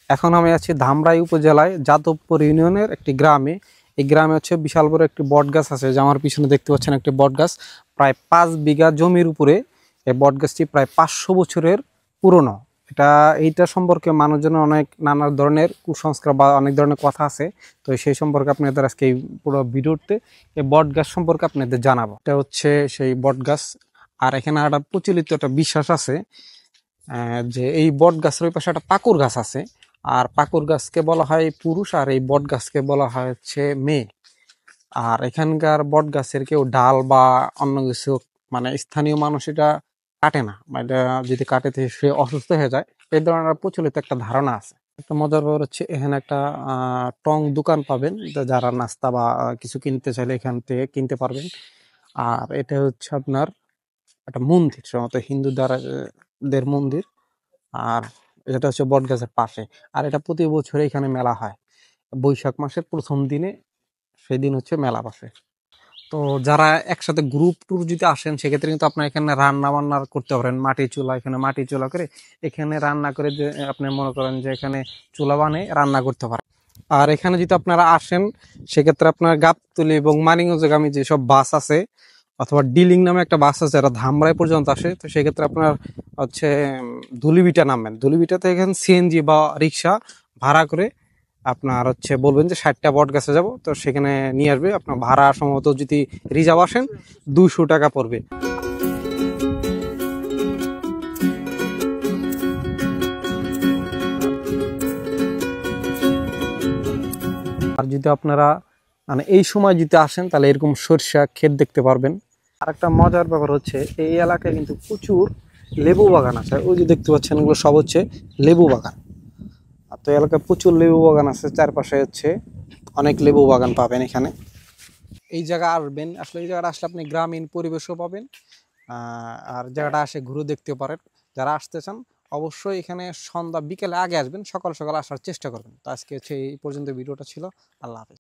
এখন আমি আছি ধামরাই উপজেলায় যাদবপুর ইউনিয়নের একটি গ্রামে। এই গ্রামে হচ্ছে বিশাল বড় একটি বট গাছ আছে, যে আমার পিছনে দেখতে পাচ্ছেন একটি বট গাছ। প্রায় 5 বিঘা জমির উপরে এই বট গাছটি প্রায় 500 বছরের পুরনো। এইটা সম্পর্কে মানুষজন অনেক নানা ধরনের কুসংস্কার বা অনেক ধরনের কথা আছে। তো সেই সম্পর্কে আপনাদের আজকে এই পুরো ভিডিওতে এই বট গাছ সম্পর্কে আপনাদের জানাবো। এটা হচ্ছে সেই বট গাছ। আর এখানে একটা প্রচলিত একটা বিশ্বাস আছে যে এই বট গাছের ওই পাশে একটা পাকুর গাছ আছে। আর পাকুর গাছকে বলা হয় পুরুষ, আর এই বট গাছকে বলা হয় হচ্ছে মেয়ে। আর এখানকার বট গাছের কেউ ডাল বা অন্য কিছু মানে স্থানীয় মানুষ এটা কাটে না, বা এটা যদি কাটে তো সে অসুস্থ হয়ে যায়। এই ধরনের প্রচলিত একটা ধারণা আছে। একটা মজার ব্যাপার হচ্ছে এখানে একটা টং দোকান পাবেন, যারা নাস্তা বা কিছু কিনতে চাইলে এখান থেকে কিনতে পারবেন। আর এটা হচ্ছে আপনার একটা মন্দির, সম্ভবত হিন্দু দ্বারা দের মন্দির। আর এটা হচ্ছে বট গাছের পাশে। আর এটা প্রতি বছর এখানে মেলা হয় বৈশাখ মাসের প্রথম দিনে, সেদিন হচ্ছে মেলা বসে। তো যারা একসাথে গ্রুপ ট্যুর যদি আসেন সেক্ষেত্রে কিন্তু আপনার এখানে রান্না বান্না করতে পারেন। মাটির চুলা, এখানে মাটির চুলা করে এখানে রান্না করে যে আপনি মনে করেন যে এখানে চুলা বানিয়ে রান্না করতে পারেন। আর এখানে যদি আপনারা আসেন সেক্ষেত্রে আপনার গাবতলী এবং মানিকগঞ্জগামী যেসব বাস আছে, অথবা ডিলিং নামে একটা বাস আছে যারা ধামরাই পর্যন্ত আসে, তো সেক্ষেত্রে আপনার হচ্ছে ধুলিবিটা নামবেন। ধুলিবিটাতে এখানে সিএনজি বা রিক্সা ভাড়া করে আপনার হচ্ছে বলবেন যে 60টা বট গাছে যাব, তো সেখানে নিয়ে আসবে। আপনার ভাড়া সম্ভবত যদি রিজার্ভ আসেন 200 টাকা পড়বে। আর যদি আপনারা মানে এই সময় যদি আসেন তাহলে এরকম সরিষা ক্ষেত দেখতে পারবেন। আর একটা মজার ব্যাপার হচ্ছে এই এলাকায় কিন্তু প্রচুর লেবু বাগান আছে। ওই যে দেখতে পাচ্ছেন এগুলো সব হচ্ছে লেবু বাগান। আর তো এলাকায় প্রচুর লেবু বাগান আছে, চারপাশে হচ্ছে অনেক লেবু বাগান পাবেন এখানে। এই জায়গা আসবেন, আসলে এই জায়গাটা আসলে আপনি গ্রামীণ পরিবেশও পাবেন, আর জায়গাটা আসে ঘুরে দেখতে পারেন। যারা আসতে চান অবশ্যই এখানে সন্ধ্যা বিকেলে আগে আসবেন, সকাল সকাল আসার চেষ্টা করবেন। তো আজকে হচ্ছে এই পর্যন্ত ভিডিওটা ছিল। আল্লাহ হাফেজ।